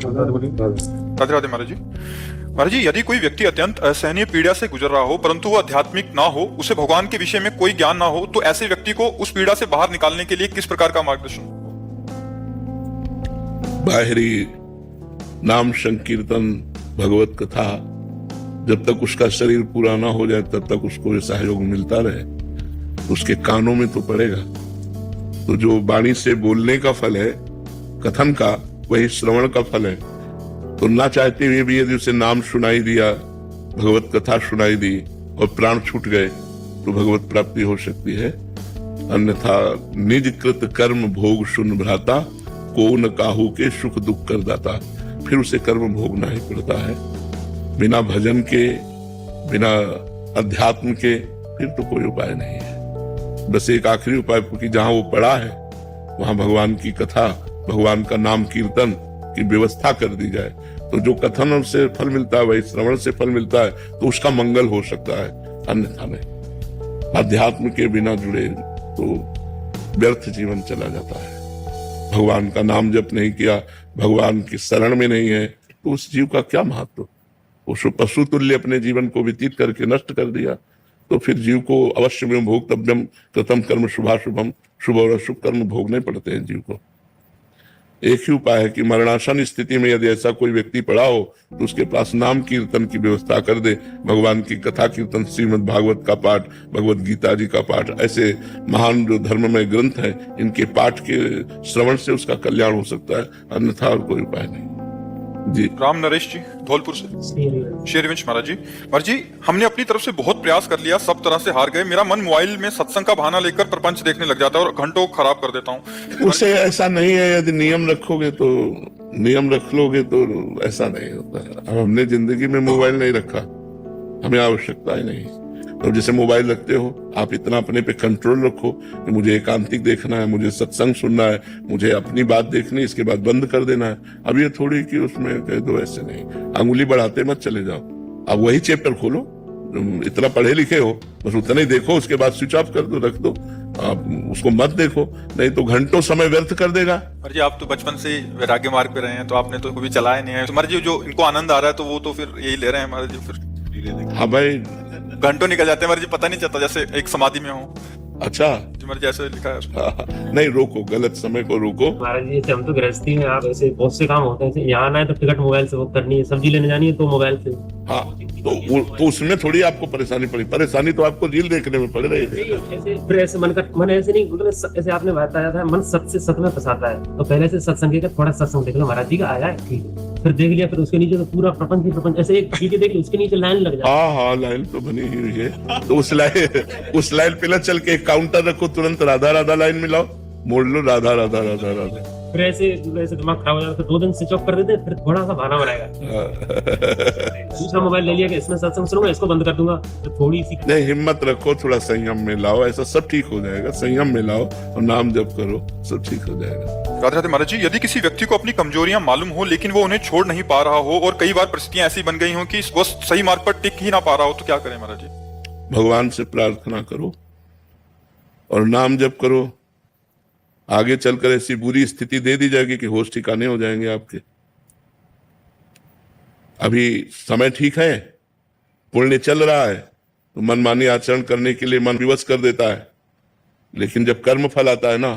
राधे राधे महाराज जी। महाराज जी, यदि कोई व्यक्ति अत्यंत असहनीय पीड़ा से गुजर रहा हो परंतु वह आध्यात्मिक ना हो, उसे भगवान के विषय में कोई ज्ञान ना हो, तो ऐसे व्यक्ति को उस पीड़ा से बाहर निकालने के लिए किस प्रकार का मार्गदर्शन? बाहरी नाम संकीर्तन, भगवत कथा, जब तक उसका शरीर पूरा ना हो जाए तब तक उसको सहयोग मिलता रहे, तो उसके कानों में तो पड़ेगा। तो जो वाणी से बोलने का फल है, कथन का, वही श्रवण का फल है। तो ना चाहते हुए भी यदि उसे नाम सुनाई दिया, भगवत कथा सुनाई दी और प्राण छूट गए, तो भगवत प्राप्ति हो सकती है। अन्यथा निज कृत कर्म भोग सुन भ्राता, को न काहू के सुख दुख कर दाता। फिर उसे कर्म भोगना ही पड़ता है। बिना भजन के, बिना अध्यात्म के फिर तो कोई उपाय नहीं है। बस एक आखिरी उपाय, क्योंकि जहां वो पड़ा है वहां भगवान की कथा, भगवान का नाम कीर्तन की व्यवस्था कर दी जाए, तो जो कथन से फल मिलता है वही श्रवण से फल मिलता है, तो उसका मंगल हो सकता है, अन्यथा नहीं। अध्यात्म के बिना जुड़े तो व्यर्थ जीवन चला जाता है। भगवान का नाम जप नहीं किया, भगवान की शरण में नहीं है, तो उस जीव का क्या महत्व? उस पशु तुल्य अपने जीवन को व्यतीत करके नष्ट कर दिया, तो फिर जीव को अवश्य में भोक्तव्यम कृतम कर्म शुभाशुभम, शुभ और अशुभ कर्म भोगने पड़ते हैं जीव को। एक ही उपाय है कि मरणासन स्थिति में यदि ऐसा कोई व्यक्ति पड़ा हो तो उसके पास नाम कीर्तन की व्यवस्था कर दे। भगवान की कथा कीर्तन, श्रीमद् भागवत का पाठ, भगवत गीता जी का पाठ, ऐसे महान जो धर्ममय ग्रंथ है, इनके पाठ के श्रवण से उसका कल्याण हो सकता है, अन्यथा और कोई उपाय नहीं। जी राम नरेश जी, धौलपुर से। शेरवंश महाराज जी। महाराज जी, हमने अपनी तरफ से बहुत प्रयास कर लिया, सब तरह से हार गए। मेरा मन मोबाइल में सत्संग का बहाना लेकर प्रपंच देखने लग जाता है और घंटों खराब कर देता हूँ। उसे ऐसा नहीं है, यदि नियम रखोगे तो, नियम रख लोगे तो ऐसा नहीं होता है। अब हमने जिंदगी में मोबाइल नहीं रखा, हमें आवश्यकता ही नहीं। तो जैसे मोबाइल रखते हो, आप इतना अपने पे कंट्रोल रखो कि मुझे एकांतिक देखना है, मुझे सत्संग सुनना है, मुझे अपनी बात देखनी, इसके बाद बंद कर देना है। अब ये थोड़ी कि उसमें कह दो, ऐसे नहीं, अंगुली बढ़ाते मत चले जाओ। अब वही चैप्टर खोलो, इतना पढ़े लिखे हो, बस उतना ही देखो, उसके बाद स्विच ऑफ कर दो, रख दो, आप उसको मत देखो, नहीं तो घंटों समय व्यर्थ कर देगा। महाराज जी, आप तो बचपन से वैराग्य मार्ग पे रहे हैं, तो आपने तो कभी चलाया नहीं है। तो महाराज जी, जो इनको आनंद आ रहा है तो वो तो फिर यही ले रहे हैं महाराज जी। फिर हाँ भाई, घंटों निकल जाते हैं महाराज जी, पता नहीं चलता, जैसे एक समाधि में हो। अच्छा, महाराज जी ऐसे लिखा है उसमें। नहीं, रोको, गलत समय को रोको। महाराज जी, जैसे हम तो गृहस्थी में, आप ऐसे बहुत से काम होते हैं, यहाँ आना है तो टिकट मोबाइल से बुक करनी है, सब्जी लेने जानी है तो मोबाइल से। हाँ, तो उसमें थोड़ी आपको परेशानी पड़ी। परेशानी तो आपको रील देखने में पड़ रही है। ऐसे फिर ऐसे मन ऐसे नहीं, मतलब ऐसे आपने बताया था, मन सत से सत में फंसाता है। तो पहले से सत्संग का थोड़ा सत्संग देख लो, महाराज जी का आया है, ठीक है, फिर देख लिया, फिर उसके नीचे तो पूरा प्रपंच ही प्रपंच, ऐसे एक वीडियो देख लो, उसके नीचे लाइन लग जाती है। हाँ, लाइन तो बनी ही हुई है। तो उस लाइन पे चल के एक काउंटर रखो, तुरंत राधा राधा लाइन मिलाओ, मोड़ लो, राधा राधा राधा राधा। फिर ऐसे दिमाग खराब हो जाता है, फिर 2 दिन स्विच ऑफ कर देते, फिर थोड़ा सा बहाना बनाएगा। दूसरा मोबाइल ले लिया कि इसमें सत्संग सुनूंगा, इसको बंद कर दूंगा, तो थोड़ी सी नहीं, हिम्मत रखो, थोड़ा संयम में लाओ, ऐसा सब ठीक हो जाएगा। संयम में लाओ और नाम जप करो, सब ठीक हो जाएगा। राधे राधे महाराज जी, यदि किसी व्यक्ति को अपनी कमजोरियां मालूम हो लेकिन वो उन्हें छोड़ नहीं पा रहा हो और कई बार परिस्थितियां ऐसी बन गई हो कि वो सही मार्ग पर टिक ही ना पा रहा हो, तो क्या करें महाराज जी? भगवान से प्रार्थना करो और नाम जप करो। आगे चलकर ऐसी बुरी स्थिति दे दी जाएगी कि होश ठिकाने हो जाएंगे आपके। अभी समय ठीक है, पुण्य चल रहा है, तो मनमानी आचरण करने के लिए मन विवश कर देता है, लेकिन जब कर्म फल आता है ना,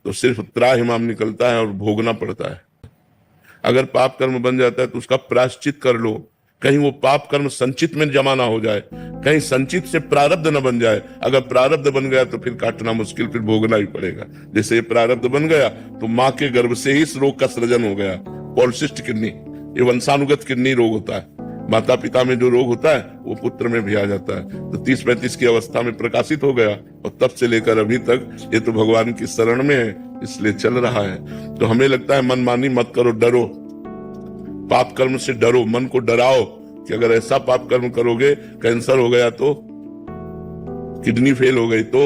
तो सिर्फ त्राहिमाम निकलता है और भोगना पड़ता है। अगर पाप कर्म बन जाता है तो उसका प्रायश्चित कर लो, कहीं वो पाप कर्म संचित में जमा ना हो जाए, कहीं संचित से प्रारब्ध न बन जाए। अगर प्रारब्ध बन गया तो फिर काटना मुश्किल, फिर भोगना ही पड़ेगा। जैसे ये प्रारब्ध बन गया तो माँ के गर्भ से ही इस रोग का सृजन हो गया, पॉलिसिस्ट किडनी, ये वंशानुगत किडनी रोग होता है। माता पिता में जो रोग होता है वो पुत्र में भी आ जाता है। तो 30-35 की अवस्था में प्रकाशित हो गया और तब से लेकर अभी तक ये तो भगवान की शरण में है, इसलिए चल रहा है। तो हमें लगता है मनमानी मत करो, डरो, पाप कर्म से डरो, मन को डराओ कि अगर ऐसा पाप कर्म करोगे, कैंसर हो गया तो, किडनी फेल हो गई तो,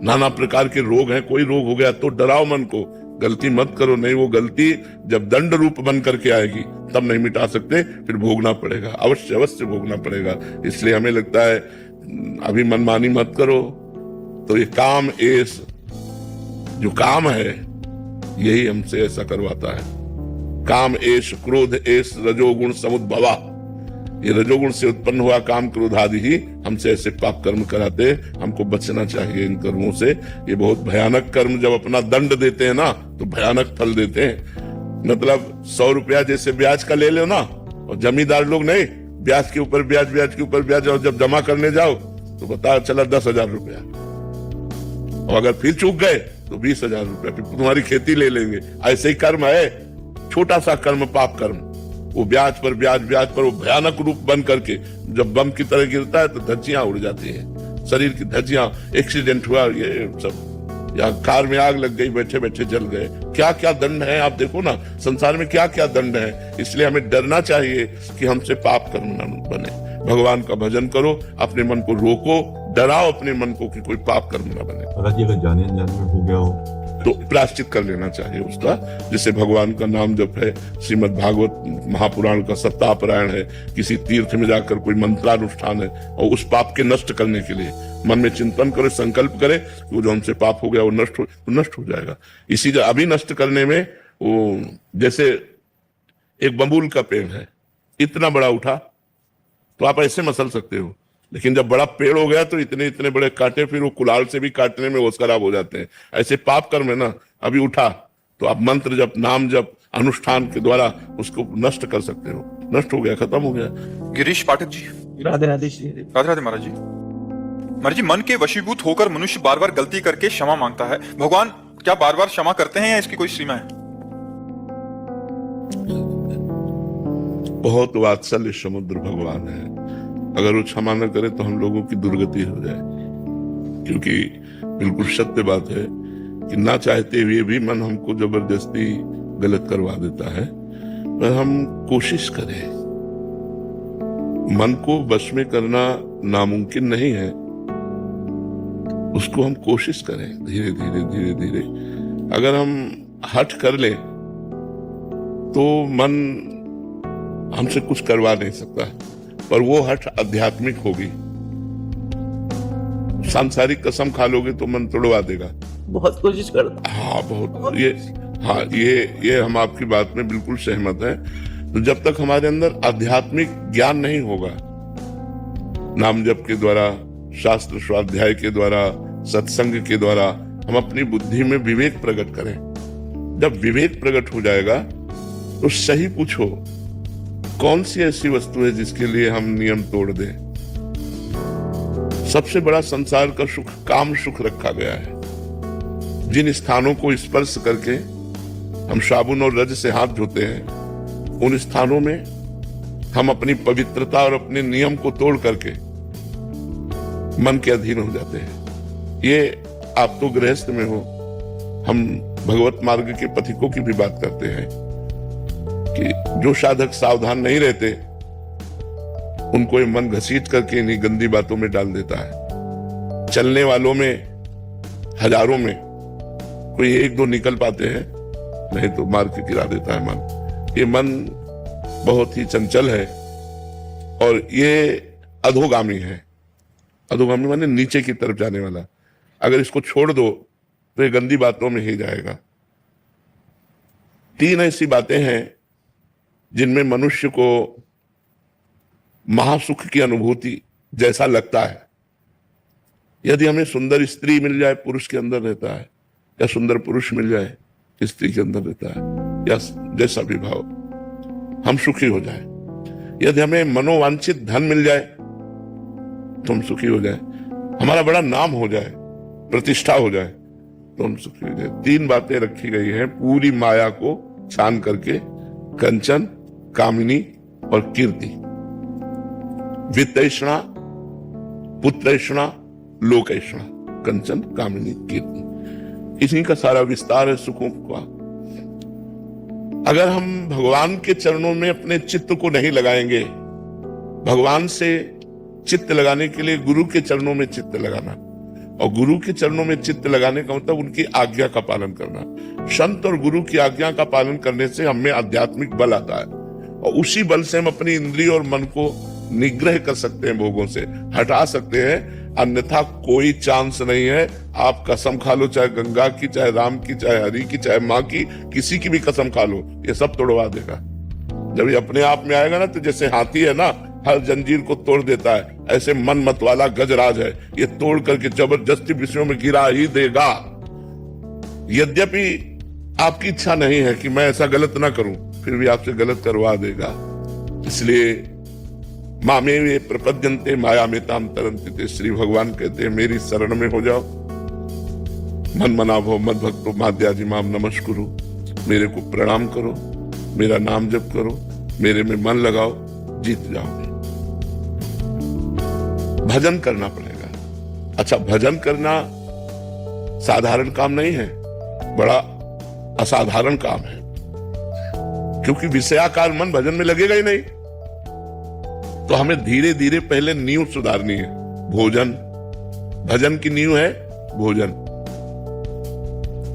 नाना प्रकार के रोग हैं, कोई रोग हो गया तो डराओ मन को। गलती मत करो, नहीं, वो गलती जब दंड रूप बन करके आएगी तब नहीं मिटा सकते, फिर भोगना पड़ेगा, अवश्य अवश्य भोगना पड़ेगा। इसलिए हमें लगता है अभी मनमानी मत करो। तो ये काम, एस जो काम है, यही हमसे ऐसा करवाता है। काम एष क्रोध एष रजोगुण समुद्भवा, ये रजोगुण से उत्पन्न हुआ काम क्रोध आदि ही हमसे ऐसे पाप कर्म कराते। हमको बचना चाहिए इन कर्मों से। ये बहुत भयानक कर्म, जब अपना दंड देते हैं ना तो भयानक फल देते हैं। मतलब 100 रुपया जैसे ब्याज का ले लो ना, और जमींदार लोग नहीं, ब्याज के ऊपर ब्याज, ब्याज के ऊपर ब्याज, और जब जमा करने जाओ तो पता चला 10,000 रुपया, और अगर फिर चूक गए तो 20,000 रुपया, फिर तुम्हारी खेती ले लेंगे। ऐसे ही कर्म है, छोटा सा कर्म पाप कर्म, वो ब्याज पर ब्याज, ब्याज पर वो भयानक रूप बन करके जब बम की तरह गिरता है तो धज्जियां उड़ जाती हैं, शरीर की धज्जियां। एक्सीडेंट हुआ ये सब, या कार में आग लग गई, बैठे बैठे जल गए। क्या क्या दंड है, आप देखो ना संसार में क्या क्या दंड है। इसलिए हमें डरना चाहिए कि हमसे पाप कर्म न बने। भगवान का भजन करो, अपने मन को रोको, डराओ अपने मन को कि कोई पाप कर्म न बने। महाराज अगर जाने अनजाने में हो गया हो तो प्रायश्चित कर लेना चाहिए उसका। जैसे भगवान का नाम जप है, श्रीमद् भागवत महापुराण का सप्ताह पारायण है, किसी तीर्थ में जाकर कोई मंत्रानुष्ठान है, और उस पाप के नष्ट करने के लिए मन में चिंतन करे, संकल्प करे कि वो जो हमसे पाप हो गया वो नष्ट हो जाएगा। इसी अभी नष्ट करने में वो, जैसे एक बबूल का पेड़ है, इतना बड़ा उठा तो आप ऐसे मसल सकते हो, लेकिन जब बड़ा पेड़ हो गया तो इतने इतने बड़े कांटे, फिर वो कुलाल से भी काटने में होश खराब हो जाते हैं। ऐसे पाप कर्म है ना, अभी उठा तो आप मंत्र जप, नाम जप, अनुष्ठान के द्वारा उसको नष्ट कर सकते हो। नष्ट हो गया, खत्म हो गया। गिरीश पाठक जी, राधे राधे। राधे राधे महाराज जी। महाराज जी, मन के वशीभूत होकर मनुष्य बार बार गलती करके क्षमा मांगता है। भगवान क्या बार बार क्षमा करते हैं या इसकी कोई सीमा है? बहुत वात्सल्य समुद्र भगवान है। अगर वो क्षमा न करे तो हम लोगों की दुर्गति हो जाए, क्योंकि बिल्कुल सत्य बात है कि ना चाहते हुए भी मन हमको जबरदस्ती गलत करवा देता है। पर हम कोशिश करें, मन को वश में करना नामुमकिन नहीं है, उसको हम कोशिश करें धीरे धीरे धीरे धीरे। अगर हम हठ कर ले तो मन हमसे कुछ करवा नहीं सकता, पर वो हठ आध्यात्मिक होगी। सांसारिक कसम खा लोगे तो मन तोड़वा देगा। बहुत कोशिश करता। हाँ बहुत, ये हम आपकी बात में बिल्कुल सहमत हैं। तो जब तक हमारे अंदर आध्यात्मिक ज्ञान नहीं होगा, नाम जप के द्वारा, शास्त्र स्वाध्याय के द्वारा, सत्संग के द्वारा हम अपनी बुद्धि में विवेक प्रकट करें। जब विवेक प्रकट हो जाएगा तो सही पूछो, कौन सी ऐसी वस्तु है जिसके लिए हम नियम तोड़ दें? सबसे बड़ा संसार का सुख काम सुख रखा गया है। जिन स्थानों को स्पर्श करके हम साबुन और रज से हाथ धोते हैं, उन स्थानों में हम अपनी पवित्रता और अपने नियम को तोड़ करके मन के अधीन हो जाते हैं। ये आप तो गृहस्थ में हो, हम भगवत मार्ग के पथिकों की भी बात करते हैं कि जो साधक सावधान नहीं रहते उनको ये मन घसीट करके इन्हीं गंदी बातों में डाल देता है। चलने वालों में हजारों में कोई एक दो निकल पाते हैं, नहीं तो मार के गिरा देता है मन। ये मन बहुत ही चंचल है और ये अधोगामी है। अधोगामी माने नीचे की तरफ जाने वाला। अगर इसको छोड़ दो तो ये गंदी बातों में ही जाएगा। 3 ऐसी बातें हैं जिनमें मनुष्य को महासुख की अनुभूति जैसा लगता है। यदि हमें सुंदर स्त्री मिल जाए, पुरुष के अंदर रहता है, या सुंदर पुरुष मिल जाए, स्त्री के अंदर रहता है, या जैसा भी भाव, हम सुखी हो जाए। यदि हमें मनोवांछित धन मिल जाए तो हम सुखी हो जाए, हमारा बड़ा नाम हो जाए, प्रतिष्ठा हो जाए तो हम सुखी हो जाए। 3 बातें रखी गई हैं पूरी माया को छान करके, कंचन, कामिनी और कीर्ति। वित्तैषणा, पुत्रैषणा, लोकैषणा, कंचन, कामिनी, कीर्ति। इसी का सारा विस्तार है सुखों का। अगर हम भगवान के चरणों में अपने चित्त को नहीं लगाएंगे, भगवान से चित्त लगाने के लिए गुरु के चरणों में चित्त लगाना, और गुरु के चरणों में चित्त लगाने का मतलब उनकी आज्ञा का पालन करना। संत और गुरु की आज्ञा का पालन करने से हमें आध्यात्मिक बल आता है, और उसी बल से हम अपनी इंद्रिय और मन को निग्रह कर सकते हैं, भोगों से हटा सकते हैं, अन्यथा कोई चांस नहीं है। आप कसम खा लो, चाहे गंगा की, चाहे राम की, चाहे हरि की, चाहे माँ की, किसी की भी कसम खा लो, ये सब तोड़वा देगा। जब ये अपने आप में आएगा ना, तो जैसे हाथी है ना, हर जंजीर को तोड़ देता है, ऐसे मन मत वाला गजराज है, ये तोड़ करके जबरदस्ती विषयों में गिरा ही देगा। यद्यपि आपकी इच्छा नहीं है कि मैं ऐसा गलत ना करूं, फिर भी आपसे गलत करवा देगा। इसलिए मामे वे प्रपद्यन्ते माया में ताम तरन्ति, श्री भगवान कहते हैं मेरी शरण में हो जाओ। मन मना भो मद भक्तो माद्याजी माम नमस्कुरु, मेरे को प्रणाम करो, मेरा नाम जप करो, मेरे में मन लगाओ, जीत जाओगे। भजन करना पड़ेगा। अच्छा, भजन करना साधारण काम नहीं है, बड़ा असाधारण काम है, क्योंकि विषयाकार मन भजन में लगेगा ही नहीं। तो हमें धीरे धीरे पहले नींव सुधारनी है। भोजन, भजन की नींव है भोजन।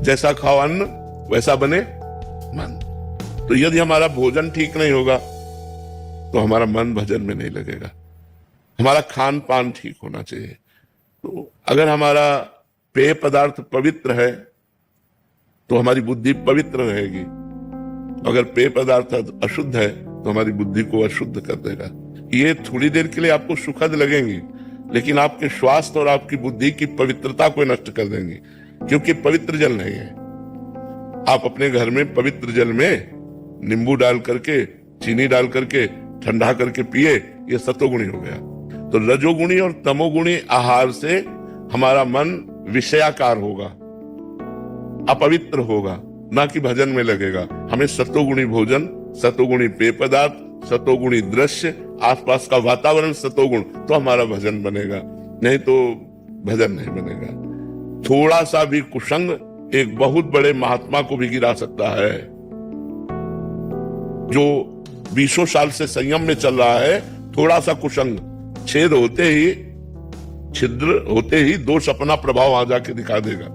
जैसा खाओ अन्न वैसा बने मन। तो यदि हमारा भोजन ठीक नहीं होगा तो हमारा मन भजन में नहीं लगेगा। हमारा खान पान ठीक होना चाहिए। तो अगर हमारा पेय पदार्थ पवित्र है तो हमारी बुद्धि पवित्र रहेगी। अगर पेय पदार्थ अशुद्ध है तो हमारी बुद्धि को अशुद्ध कर देगा। ये थोड़ी देर के लिए आपको सुखद लगेंगी, लेकिन आपके स्वास्थ्य और आपकी बुद्धि की पवित्रता को नष्ट कर देंगी, क्योंकि पवित्र जल नहीं है। आप अपने घर में पवित्र जल में नींबू डाल करके, चीनी डाल करके, ठंडा करके पिए, ये सतोगुणी हो गया। तो रजोगुणी और तमोगुणी आहार से हमारा मन विषयाकार होगा, अपवित्र होगा, ना कि भजन में लगेगा। हमें सतोगुणी भोजन, सतोगुणी पेय पदार्थ, सतोगुणी दृश्य, आसपास का वातावरण सतोगुण, तो हमारा भजन बनेगा, नहीं तो भजन नहीं बनेगा। थोड़ा सा भी कुसंग एक बहुत बड़े महात्मा को भी गिरा सकता है। जो 20 साल से संयम में चल रहा है, थोड़ा सा कुसंग, छेद होते ही, छिद्र होते ही दोष अपना प्रभाव आ जाके दिखा देगा।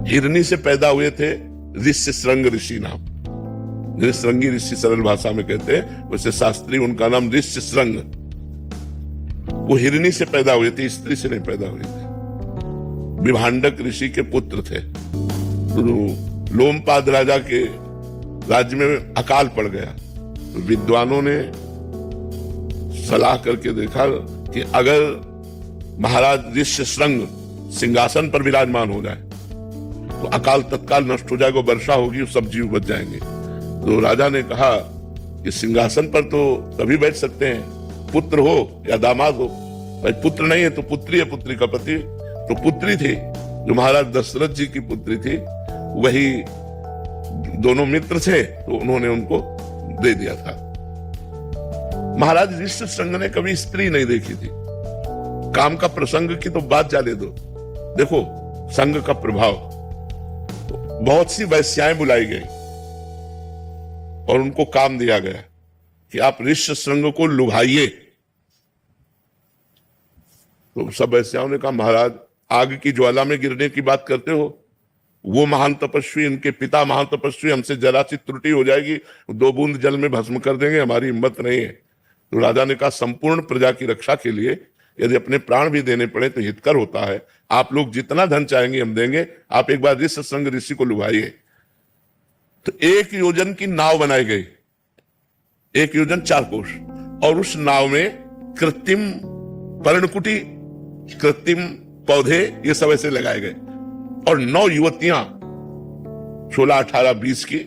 हिरनी से पैदा हुए थे ऋष्य श्रृंग ऋषि नाम, श्रृंगी ऋषि सरल भाषा में कहते हैं, वैसे शास्त्री उनका नाम ऋष्य श्रृंग। वो हिरनी से पैदा हुए थे, स्त्री से नहीं पैदा हुए थे। विभांडक ऋषि के पुत्र थे। तो लोमपाद राजा के राज्य में अकाल पड़ गया। तो विद्वानों ने सलाह करके देखा कि अगर महाराज ऋष्य श्रृंग सिंहासन पर विराजमान हो जाए तो अकाल तत्काल नष्ट हो जाएगा, वर्षा होगी, सब जीव बच जाएंगे। तो राजा ने कहा कि सिंहासन पर तो तभी बैठ सकते हैं पुत्र हो या दामाद हो। भाई पुत्र नहीं है तो पुत्री है, पुत्री का पति। तो पुत्री थी, जो महाराज दशरथ जी की पुत्री थी, वही दोनों मित्र थे, तो उन्होंने उनको दे दिया था। महाराज ऋष्य श्रृंग ने कभी स्त्री नहीं देखी थी। काम का प्रसंग की तो बात जाने दो। देखो संग का प्रभाव, बहुत सी वैश्याएं बुलाई गई और उनको काम दिया गया कि आप ऋष्य श्रृंग को लुभाइए। तो सब वैश्याओं ने कहा महाराज आग की ज्वाला में गिरने की बात करते हो, वो महान तपस्वी, उनके पिता महान तपस्वी, हमसे जरा सी त्रुटि हो जाएगी 2 बूंद जल में भस्म कर देंगे, हमारी हिम्मत नहीं है। तो राजा ने कहा संपूर्ण प्रजा की रक्षा के लिए यदि अपने प्राण भी देने पड़े तो हितकर होता है। आप लोग जितना धन चाहेंगे हम देंगे, आप एक बार ऋष्य श्रृंग ऋषि को लुभाइए। तो 1 योजन की नाव बनाई गई, 1 योजन 4 कोश, और उस नाव में कृत्रिम पर्णकुटी, कृत्रिम पौधे, ये सब ऐसे लगाए गए। और 9 युवतियां 16, 18, 20 की,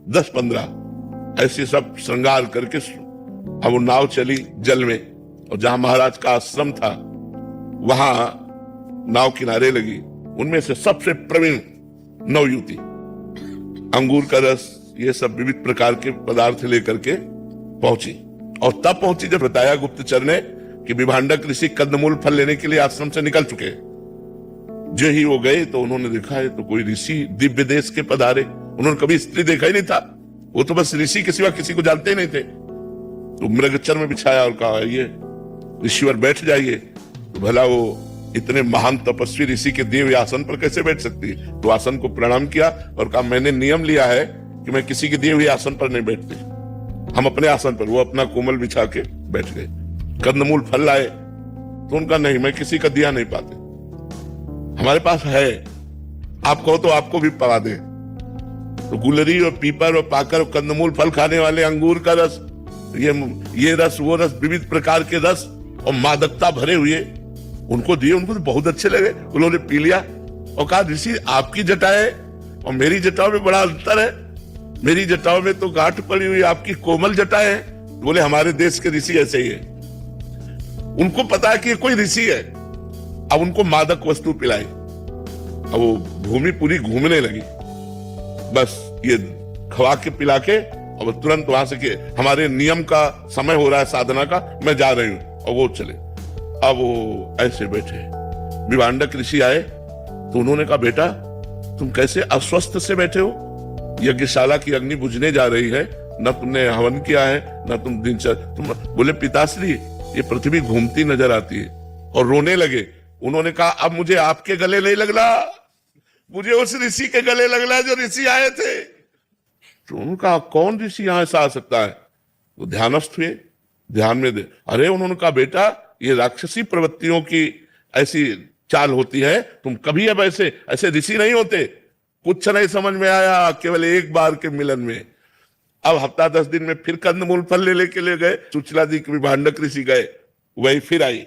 10, 15 ऐसे सब श्रृंगार करके अब वो नाव चली जल में। और जहां महाराज का आश्रम था वहां नाव किनारे लगी। उनमें से सबसे प्रवीण 9 युवती अंगूर का रस, ये सब विविध प्रकार के पदार्थ लेकर के पहुंची। और तब पहुंची जब बताया गुप्तचर ने कि विभांडक ऋषि कंदमूल फल लेने के लिए आश्रम से निकल चुके। जो ही वो गए तो उन्होंने देखा है तो कोई ऋषि दिव्य देश के पधारे। उन्होंने कभी स्त्री देखा ही नहीं था, वो तो बस ऋषि के सिवा किसी को जानते ही नहीं थे। तो मृगचर में बिछाया और कहा ये ऋषिवर बैठ जाइए। तो भला वो इतने महान तपस्वी ऋषि के दिव्य आसन पर कैसे बैठ सकती है? तो आसन को प्रणाम किया और कहा मैंने नियम लिया है कि मैं किसी के दिए हुए आसन पर नहीं बैठती। हम अपने आसन पर, वो अपना कोमल बिछा के बैठ गए। कंदमूल फल लाए तो उनका नहीं, मैं किसी का दिया नहीं पाते, हमारे पास है, आप कहो तो आपको भी पवा दे। तो गुलरी और पीपर और पाकर और कंदमूल फल खाने वाले, अंगूर का रस, ये रस वो रस, विविध प्रकार के रस और मादकता भरे हुए उनको दिए। उनको तो बहुत अच्छे लगे, उन्होंने पी लिया और कहा ऋषि आपकी जटाएं और मेरी जटाओं में बड़ा अंतर है, मेरी जटाओं में तो गांठ पड़ी हुई, आपकी कोमल जटाएं हैं। बोले हमारे देश के ऋषि ऐसे ही है, उनको पता है कि ये कोई ऋषि है। अब उनको मादक वस्तु पिलाई, अब वो भूमि पूरी घूमने लगी, बस ये खवा के पिला के और तुरंत वहां से कि हमारे नियम का समय हो रहा है साधना का, मैं जा रही हूं, और वो चले। अब वो ऐसे बैठे, विभांडक ऋषि आए तो उन्होंने कहा बेटा तुम कैसे अस्वस्थ से बैठे हो, यज्ञशाला की अग्नि बुझने जा रही है, न तुमने हवन किया है, न तुम दिनचर्या। तुम बोले पिताश्री ये पृथ्वी घूमती नजर आती है, और रोने लगे। उन्होंने कहा अब मुझे आपके गले नहीं लगना, मुझे उस ऋषि के गले लगना जो ऋषि आए थे। तो उन्होंने कहा कौन ऋषि यहां से आ सकता है? वो ध्यानस्थ हुए, ध्यान में दे। अरे उन्होंने कहा बेटा ये राक्षसी प्रवृत्तियों की ऐसी चाल होती है, तुम कभी अब ऐसे ऋषि नहीं होते। कुछ नहीं समझ में आया, केवल एक बार के मिलन में। अब हफ्ता 10 दिन में फिर कंदमूल फल लेके ले गए, सुचला जी के विभांडक ऋषि गए, वही फिर आई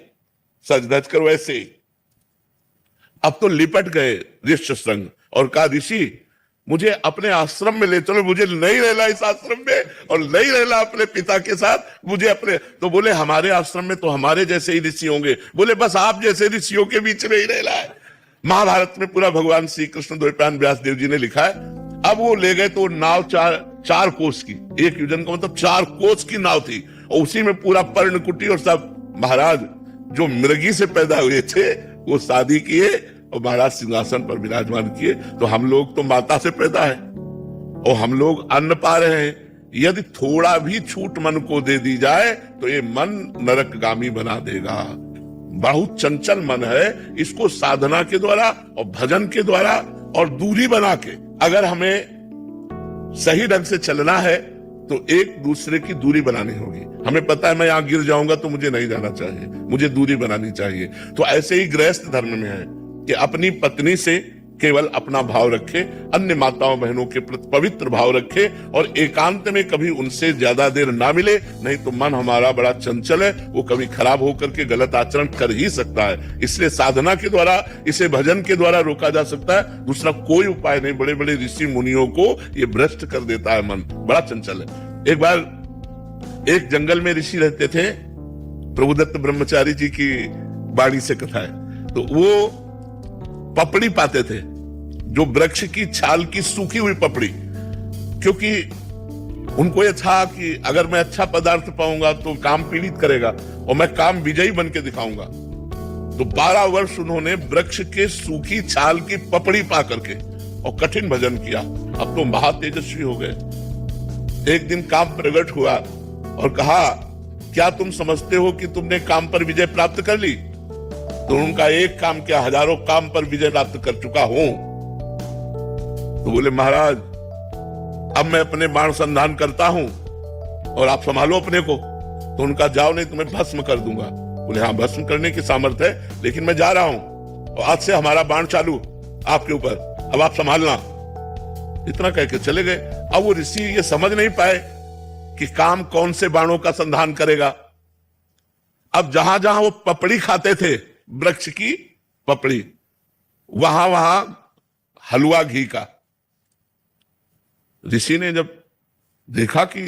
सज धज कर वैसे ही। अब तो लिपट गए ऋष्य संग और कहा ऋषि मुझे अपने आश्रम में ले चलो, मुझे नहीं रहना इस आश्रम में और नहीं रहना अपने पिता के साथ, मुझे अपने। तो बोले हमारे आश्रम में तो हमारे जैसे ही ऋषि होंगे। बोले बस आप जैसे ऋषियों के बीच में ही रहना है। महाभारत में पूरा भगवान श्री कृष्ण द्वैपायन व्यास देव जी ने लिखा है। अब वो ले गए तो नाव चार कोस की, एक योजन का मतलब 4 कोस की नाव थी, और उसी में पूरा पर्णकुटी और सब। महाराज जो मृगी से पैदा हुए थे वो शादी किए और महाराज सिंहासन पर विराजमान किए। तो हम लोग तो माता से पैदा है और हम लोग अन्न पा रहे हैं। यदि थोड़ा भी छूट मन को दे दी जाए तो ये मन नरकगामी बना देगा। बहुत चंचल मन है, इसको साधना के द्वारा और भजन के द्वारा और दूरी बना के, अगर हमें सही ढंग से चलना है तो एक दूसरे की दूरी बनानी होगी। हमें पता है मैं यहां गिर जाऊंगा तो मुझे नहीं जाना चाहिए, मुझे दूरी बनानी चाहिए। तो ऐसे ही गृहस्थ धर्म में है कि अपनी पत्नी से केवल अपना भाव रखे, अन्य माताओं बहनों के प्रति पवित्र भाव रखे, और एकांत में कभी उनसे ज्यादा देर ना मिले, नहीं तो मन हमारा बड़ा चंचल है, वो कभी खराब होकर के गलत आचरण कर ही सकता है। इसलिए साधना के द्वारा, इसे भजन के द्वारा रोका जा सकता है, दूसरा कोई उपाय नहीं। बड़े बड़े ऋषि मुनियों को ये भ्रष्ट कर देता है, मन बड़ा चंचल है। एक बार एक जंगल में ऋषि रहते थे, प्रभुदत्त ब्रह्मचारी जी की वाणी से कथा है। तो वो पपड़ी पाते थे, जो वृक्ष की छाल की सूखी हुई पपड़ी, क्योंकि उनको यह था कि अगर मैं अच्छा पदार्थ पाऊंगा तो काम पीड़ित करेगा और मैं काम विजयी बन के दिखाऊंगा। तो 12 वर्ष उन्होंने वृक्ष के सूखी छाल की पपड़ी पा करके और कठिन भजन किया। अब तो महातेजस्वी हो गए। एक दिन काम प्रकट हुआ और कहा क्या तुम समझते हो कि तुमने काम पर विजय प्राप्त कर ली? तो उनका एक काम क्या, हजारों काम पर विजय प्राप्त कर चुका हूं। तो बोले महाराज अब मैं अपने बाण संधान करता हूं और आप संभालो अपने को। तो उनका जाओ नहीं तुम्हें भस्म कर दूंगा। बोले हाँ भस्म करने की सामर्थ्य है, लेकिन मैं जा रहा हूं और आज से हमारा बाण चालू आपके ऊपर, अब आप संभालना। इतना कह के चले गए। अब वो ऋषि ये समझ नहीं पाए कि काम कौन से बाणों का संधान करेगा। अब जहां जहां वो पपड़ी खाते थे, वृक्ष की पपड़ी, वहां वहां हलवा घी का। ऋषि ने जब देखा कि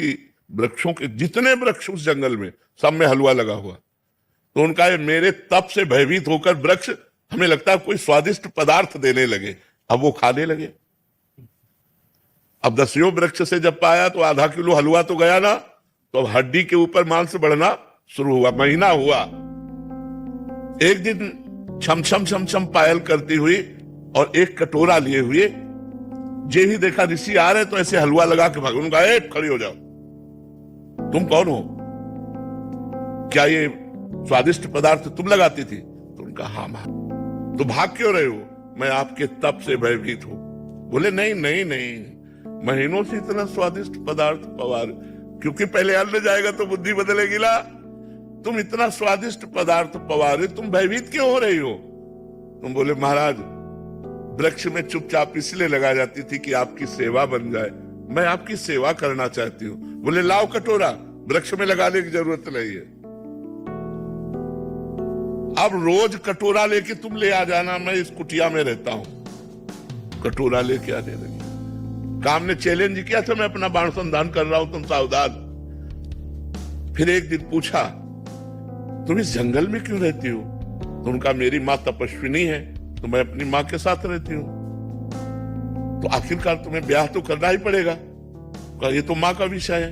वृक्षों के जितने वृक्ष उस जंगल में सब में हलवा लगा हुआ, तो उनका ये मेरे तप से भयभीत होकर वृक्ष हमें लगता है कोई स्वादिष्ट पदार्थ देने लगे। अब वो खाने लगे। अब 10वें वृक्ष से जब पाया तो आधा किलो हलवा तो गया ना, तो अब हड्डी के ऊपर मांस बढ़ना शुरू हुआ। महीना हुआ। एक दिन छम छम छम छम पायल करती हुई और एक कटोरा लिए हुए, जे ही देखा ऋषि आ रहे तो ऐसे हलवा लगा के भाग। उनका खड़ी हो जाओ, तुम कौन हो? क्या ये स्वादिष्ट पदार्थ तुम लगाती थी? तो उनका हाँ मां। तो भाग क्यों रहे हो? मैं आपके तप से भयभीत हूं। बोले नहीं नहीं नहीं, महीनों से इतना स्वादिष्ट पदार्थ पवार, क्योंकि पहले अन्न जाएगा तो बुद्धि बदलेगी ना। तुम इतना स्वादिष्ट पदार्थ पवा रहे, तुम भयभीत क्यों हो रही हो? तुम बोले महाराज वृक्ष में चुपचाप इसलिए लगा जाती थी कि आपकी सेवा बन जाए, मैं आपकी सेवा करना चाहती हूं। बोले लाओ कटोरा, वृक्ष में लगाने की जरूरत नहीं है। अब रोज कटोरा लेके तुम ले आ जाना, मैं इस कुटिया में रहता हूं। कटोरा लेके आने लगी। काम ने चैलेंज किया था, मैं अपना बाण संधान कर रहा हूं, तुम सावधान। फिर एक दिन पूछा तुम इस जंगल में क्यों रहती हो? तो उनका मेरी माँ तपस्विनी है तो मैं अपनी माँ के साथ रहती हूं। तो आखिरकार तुम्हें ब्याह तो करना ही पड़ेगा। कहा ये तो माँ का विषय है,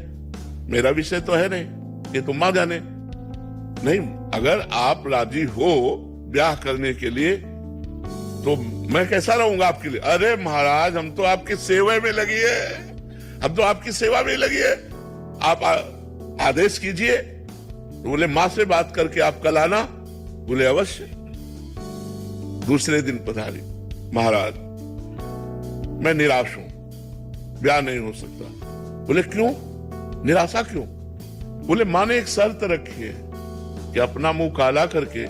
मेरा विषय तो है नहीं, ये तो माँ जाने। नहीं, अगर आप राजी हो ब्याह करने के लिए तो मैं कैसा रहूंगा आपके लिए? अरे महाराज हम तो आपकी सेवा में लगी है, हम तो आपकी सेवा में लगी है, आप आदेश कीजिए। तो बोले माँ से बात करके आप कल आना। बोले अवश्य। दूसरे दिन पधारी, महाराज मैं निराश हूं, ब्याह नहीं हो सकता। बोले क्यों, निराशा क्यों? बोले माँ ने एक शर्त रखी है कि अपना मुंह काला करके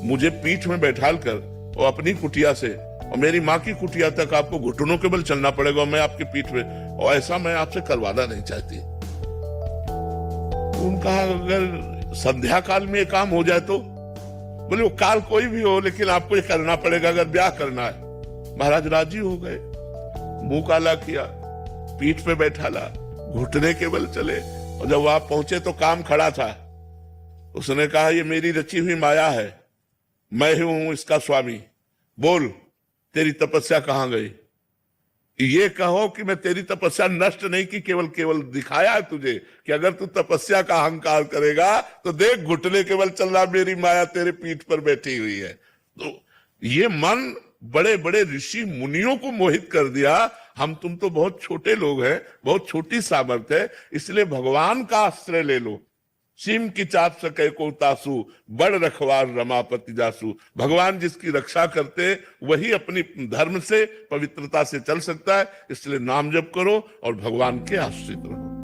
मुझे पीठ में बैठाल कर और अपनी कुटिया से और मेरी माँ की कुटिया तक आपको घुटनों के बल चलना पड़ेगा, और मैं आपकी पीठ में, और ऐसा मैं आपसे करवाना नहीं चाहती। उनका अगर संध्या काल में ये काम हो जाए तो? बोले वो काल कोई भी हो, लेकिन आपको ये करना पड़ेगा अगर ब्याह करना है। महाराज राजी हो गए, मुंह काला किया, पीठ पे बैठाला, घुटने के बल चले। और जब वहां पहुंचे तो काम खड़ा था। उसने कहा ये मेरी रची हुई माया है, मैं ही हूं इसका स्वामी, बोल तेरी तपस्या कहां गई? ये कहो कि मैं तेरी तपस्या नष्ट नहीं की, केवल दिखाया है तुझे कि अगर तू तपस्या का अहंकार करेगा तो देख घुटने केवल चल रहा, मेरी माया तेरे पीठ पर बैठी हुई है। तो ये मन बड़े बड़े ऋषि मुनियों को मोहित कर दिया। हम तुम तो बहुत छोटे लोग हैं, बहुत छोटी सामर्थ्य है, इसलिए भगवान का आश्रय ले लो। सिम की चाप सके को तासु, बड़ रखवार रमापति जासु। भगवान जिसकी रक्षा करते वही अपनी धर्म से, पवित्रता से चल सकता है। इसलिए नाम जप करो और भगवान के आश्रित रहो।